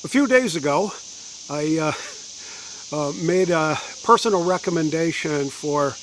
A few days ago, I made a personal recommendation for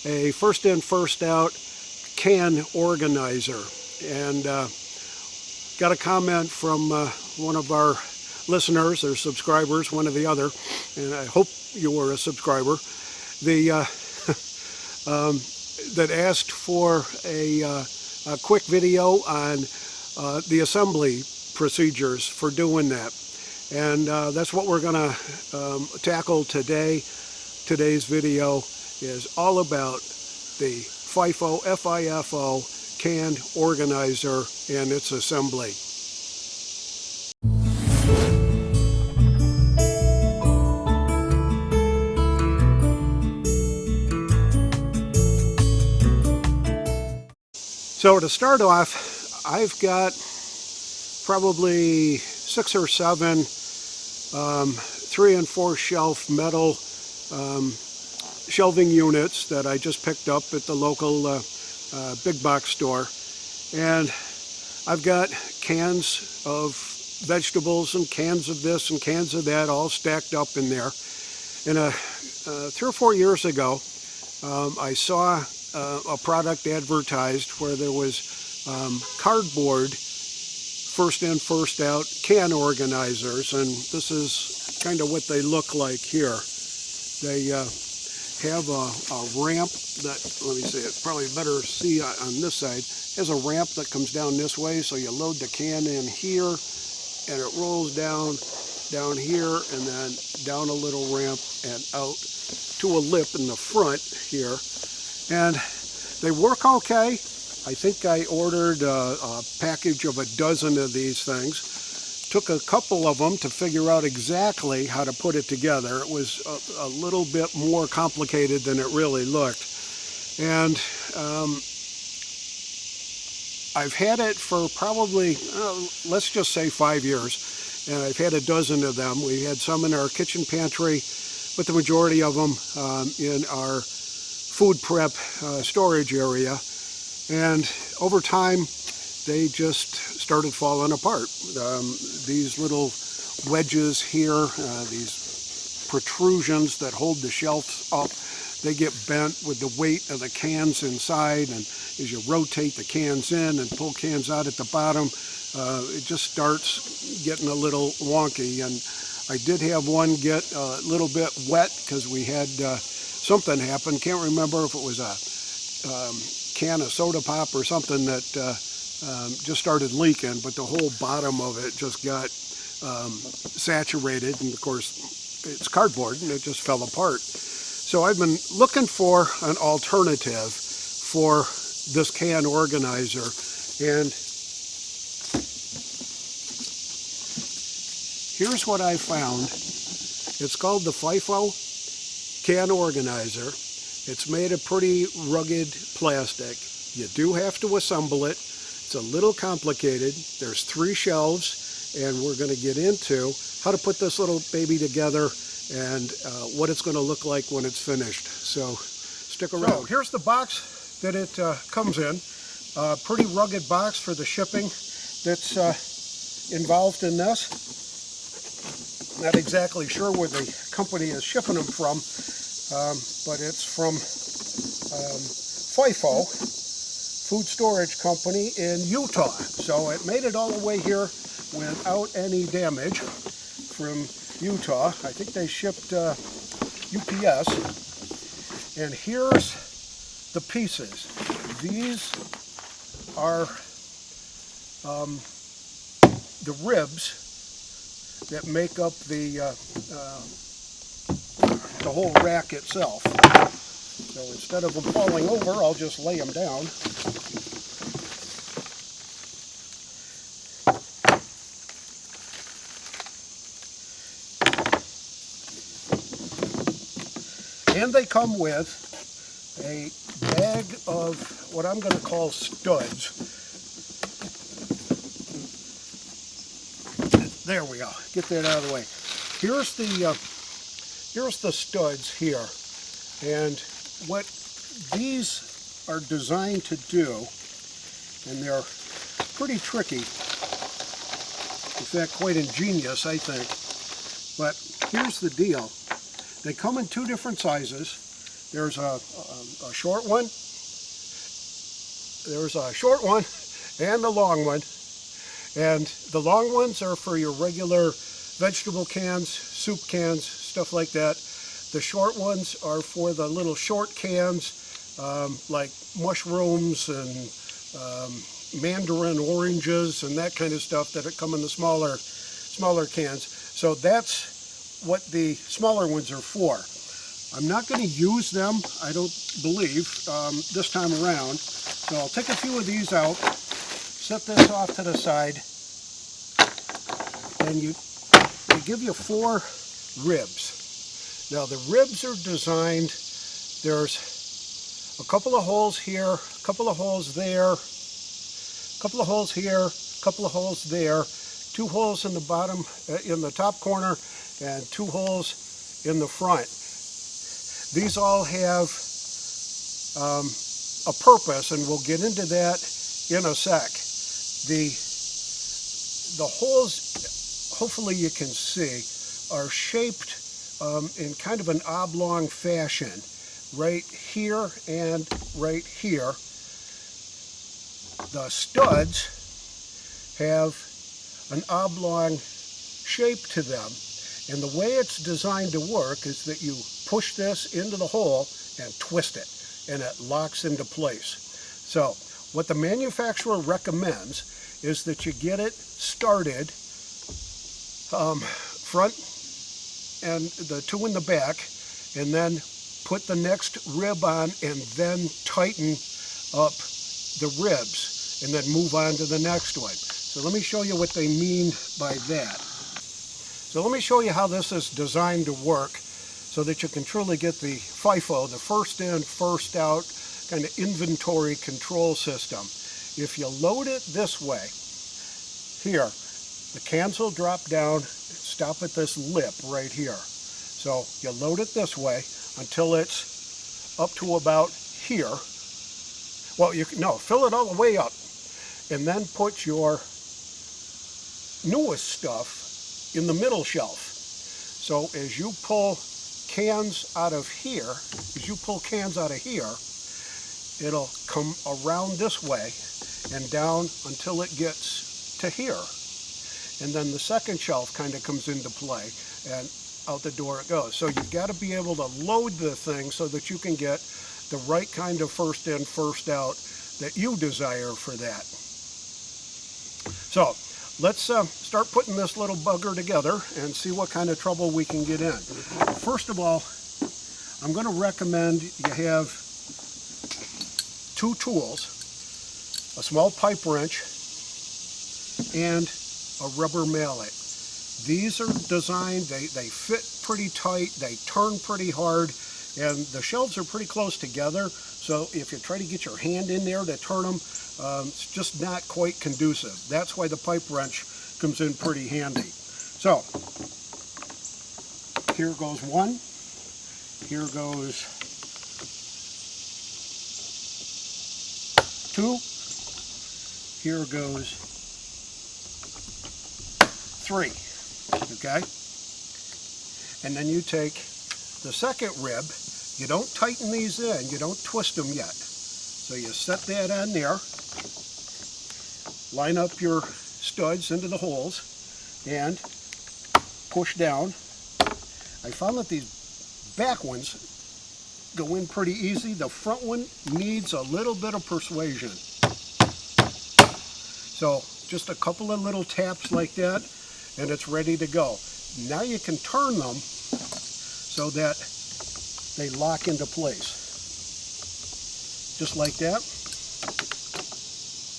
a first in, first out can organizer, and got a comment from one of our listeners or subscribers, one or the other, and I hope you were a subscriber, that asked for a quick video on the assembly procedures for doing that. And that's what we're going to tackle today. Today's video is all about the FIFO Can Organizer and its assembly. So to start off, I've got probably 6 or 7 3 and 4 shelf metal shelving units that I just picked up at the local big box store, and I've got cans of vegetables and cans of this and cans of that all stacked up in there. And 3 or 4 years ago, I saw a product advertised where there was cardboard first in, first out can organizers, and this is kind of what they look like here. They have a ramp that, let me see, it's probably better to see on this side, has a ramp that comes down this way, so you load the can in here and it rolls down here and then down a little ramp and out to a lip in the front here. And they work okay. I think I ordered a package of a dozen of these things. Took a couple of them to figure out exactly how to put it together. It was a little bit more complicated than it really looked. And I've had it for probably, let's just say 5 years. And I've had a dozen of them. We had some in our kitchen pantry, but the majority of them in our food prep storage area. And over time, they just started falling apart. These little wedges here, these protrusions that hold the shelves up, they get bent with the weight of the cans inside, and as you rotate the cans in and pull cans out at the bottom, it just starts getting a little wonky. And I did have one get a little bit wet because we had something happen. Can't remember if it was a can of soda pop or something that just started leaking, but the whole bottom of it just got saturated, and of course it's cardboard and it just fell apart. So I've been looking for an alternative for this can organizer, and here's what I found. It's called the FIFO Can Organizer. It's made of pretty rugged plastic. You do have to assemble it. It's a little complicated. There's 3 shelves, and we're going to get into how to put this little baby together and what it's going to look like when it's finished. So stick around. So here's the box that it comes in. Pretty rugged box for the shipping that's involved in this. Not exactly sure where the company is shipping them from. But it's from FIFO, Food Storage Company in Utah. So it made it all the way here without any damage from Utah. I think they shipped UPS. And here's the pieces. These are the ribs that make up the whole rack itself. So instead of them falling over, I'll just lay them down. And they come with a bag of what I'm going to call studs. There we go. Get that out of the way. Here's the studs here, and what these are designed to do, and they're pretty tricky to fact, quite ingenious, I think. But here's the deal. They come in two different sizes. There's a short one. There's a short one and a long one. And the long ones are for your regular vegetable cans, soup cans, stuff like that. The short ones are for the little short cans, like mushrooms and mandarin oranges and that kind of stuff that come in the smaller cans. So that's what the smaller ones are for. I'm not going to use them, I don't believe, this time around. So I'll take a few of these out, set this off to the side, and they give you 4 ribs. Now the ribs are designed, there's a couple of holes here, a couple of holes there, a couple of holes here, a couple of holes there, 2 holes in the bottom, in the top corner, and 2 holes in the front. These all have a purpose, and we'll get into that in a sec. The holes, hopefully you can see, are shaped in kind of an oblong fashion, right here and right here. The studs have an oblong shape to them, and the way it's designed to work is that you push this into the hole and twist it, and it locks into place. So what the manufacturer recommends is that you get it started front and the 2 in the back, and then put the next rib on and then tighten up the ribs and then move on to the next one. So let me show you what they mean by that. So let me show you how this is designed to work so that you can truly get the FIFO, the first in, first out kind of inventory control system. If you load it this way, here, the cans will drop down, stop at this lip right here. So you load it this way until it's up to about here. Well, fill it all the way up, and then put your newest stuff in the middle shelf. So as you pull cans out of here, it'll come around this way and down until it gets to here. And then the second shelf kind of comes into play, and out the door it goes. So you've got to be able to load the thing so that you can get the right kind of first in, first out that you desire for that. So let's start putting this little bugger together and see what kind of trouble we can get in. First of all, I'm going to recommend you have 2 tools, a small pipe wrench and a rubber mallet. These are designed, they fit pretty tight, they turn pretty hard, and the shelves are pretty close together, so if you try to get your hand in there to turn them, it's just not quite conducive. That's why the pipe wrench comes in pretty handy. So here goes one, here goes 2, here goes 3, okay? And then you take the second rib, you don't tighten these in, you don't twist them yet. So you set that on there, line up your studs into the holes, and push down. I found that these back ones go in pretty easy. The front one needs a little bit of persuasion. So just a couple of little taps like that, and it's ready to go. Now you can turn them so that they lock into place. Just like that,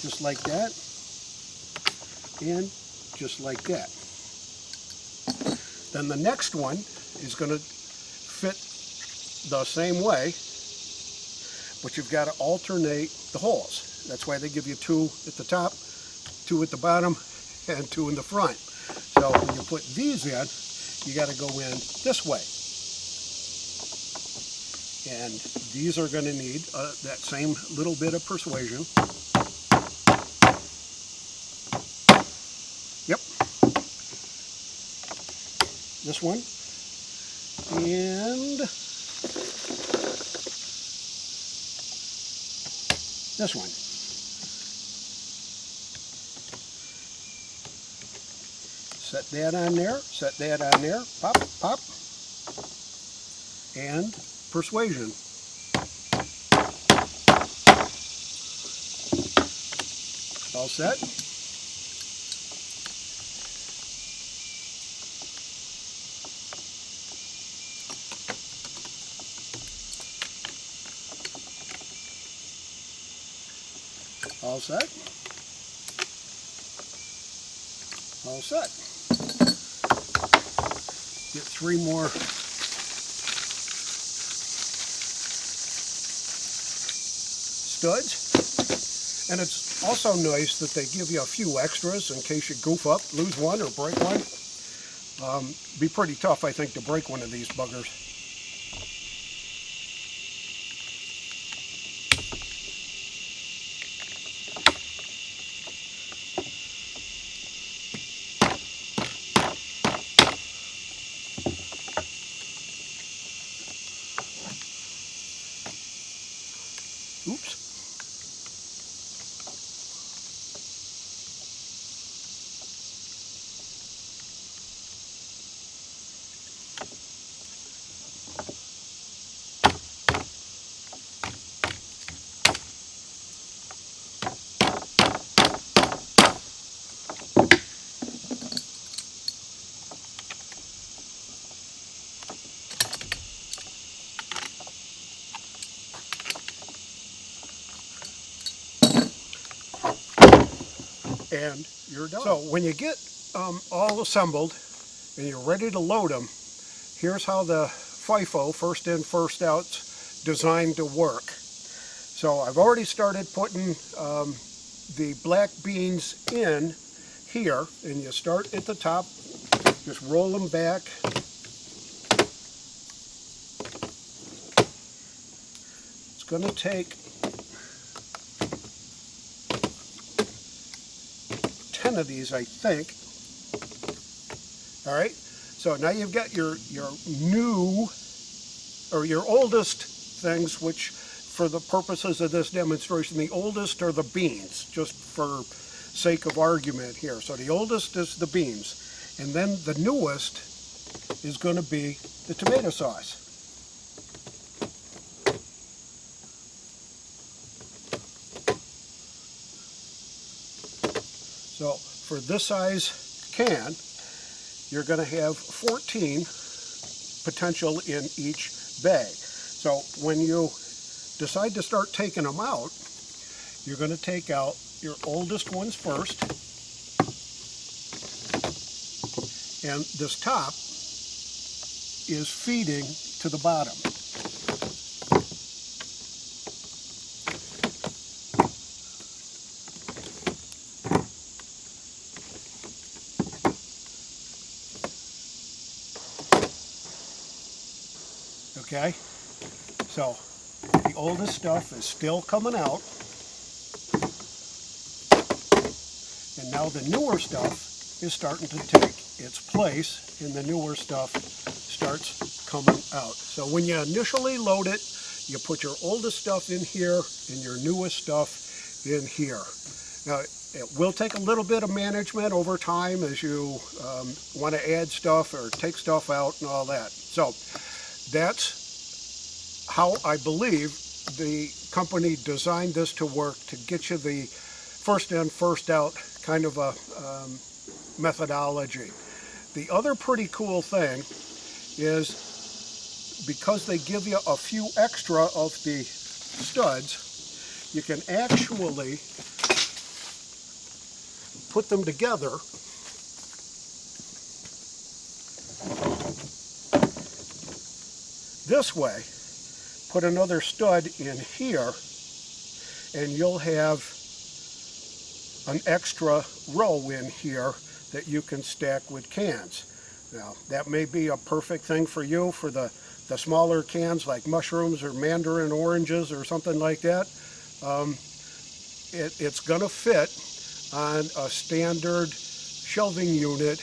just like that, and just like that. Then the next one is going to fit the same way, but you've got to alternate the holes. That's why they give you 2 at the top, 2 at the bottom, and 2 in the front. So when you put these in, you got to go in this way. And these are going to need that same little bit of persuasion. Yep. this one, and this one. Set that on there, set that on there, pop, pop, and persuasion. All set. All set. All set. Get 3 more studs. And it's also nice that they give you a few extras in case you goof up, lose one or break one. Be pretty tough, I think, to break one of these buggers. Oops. And you're done. So when you get all assembled and you're ready to load them, here's how the FIFO, first in, first out, designed to work. So I've already started putting the black beans in here, and you start at the top, just roll them back. It's going to take 10 of these, I think. All right, so now you've got your new, or your oldest things, which for the purposes of this demonstration, the oldest are the beans, just for sake of argument here. So the oldest is the beans, and then the newest is going to be the tomato sauce. So for this size can, you're going to have 14 potential in each bag. So when you decide to start taking them out, you're going to take out your oldest ones first, and this top is feeding to the bottom. Okay, so the oldest stuff is still coming out, and now the newer stuff is starting to take its place, and the newer stuff starts coming out. So when you initially load it, you put your oldest stuff in here and your newest stuff in here. Now, it will take a little bit of management over time as you want to add stuff or take stuff out and all that. So that's how I believe the company designed this to work, to get you the first in, first out kind of a methodology. The other pretty cool thing is, because they give you a few extra of the studs, you can actually put them together this way. Put another stud in here, and you'll have an extra row in here that you can stack with cans. Now, that may be a perfect thing for you for the smaller cans like mushrooms or mandarin oranges or something like that. It's going to fit on a standard shelving unit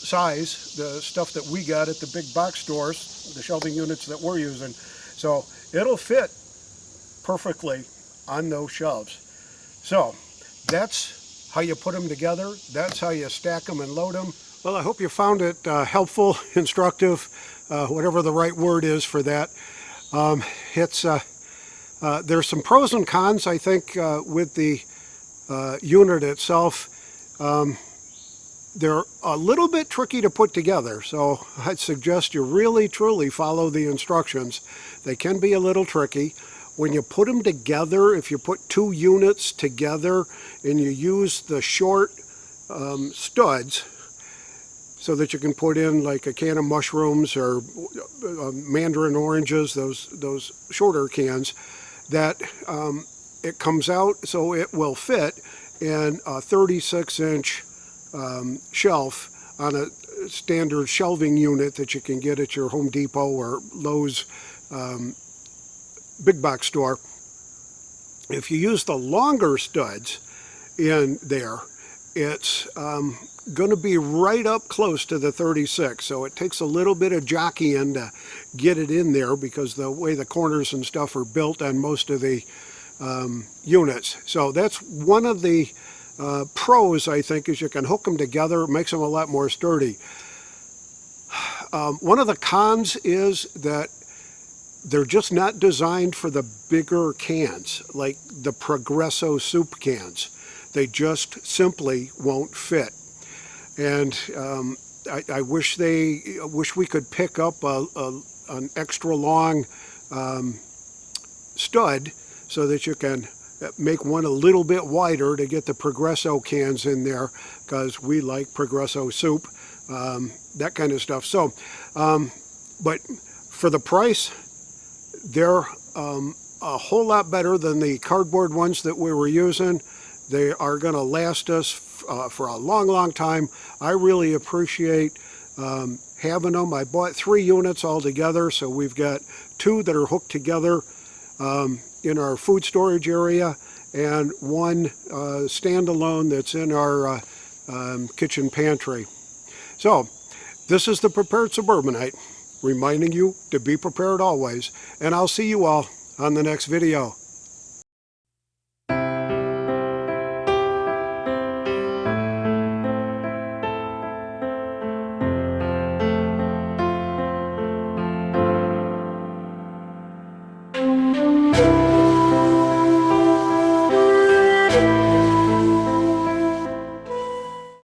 size, the stuff that we got at the big box stores, the shelving units that we're using. So it'll fit perfectly on those shelves. So that's how you put them together. That's how you stack them and load them. Well, I hope you found it helpful, instructive, whatever the right word is for that. There's some pros and cons, I think, with the unit itself. They're a little bit tricky to put together, so I'd suggest you really, truly follow the instructions. They can be a little tricky. When you put them together, if you put two units together and you use the short studs so that you can put in like a can of mushrooms or mandarin oranges, those shorter cans, that it comes out so it will fit in a 36-inch shelf on a standard shelving unit that you can get at your Home Depot or Lowe's big box store. If you use the longer studs in there, it's going to be right up close to the 36, so it takes a little bit of jockeying to get it in there because the way the corners and stuff are built on most of the units. So that's one of the pros, I think, is you can hook them together. It makes them a lot more sturdy. One of the cons is that they're just not designed for the bigger cans, like the Progresso soup cans. They just simply won't fit. And I wish we could pick up an extra long stud so that you can make one a little bit wider to get the Progresso cans in there, because we like Progresso soup, that kind of stuff. So, but for the price, they're a whole lot better than the cardboard ones that we were using. They are going to last us for a long, long time. I really appreciate having them. I bought 3 units altogether, so we've got 2 that are hooked together in our food storage area, and 1 standalone that's in our kitchen pantry. So this is the Prepared Suburbanite, reminding you to be prepared always, and I'll see you all on the next video.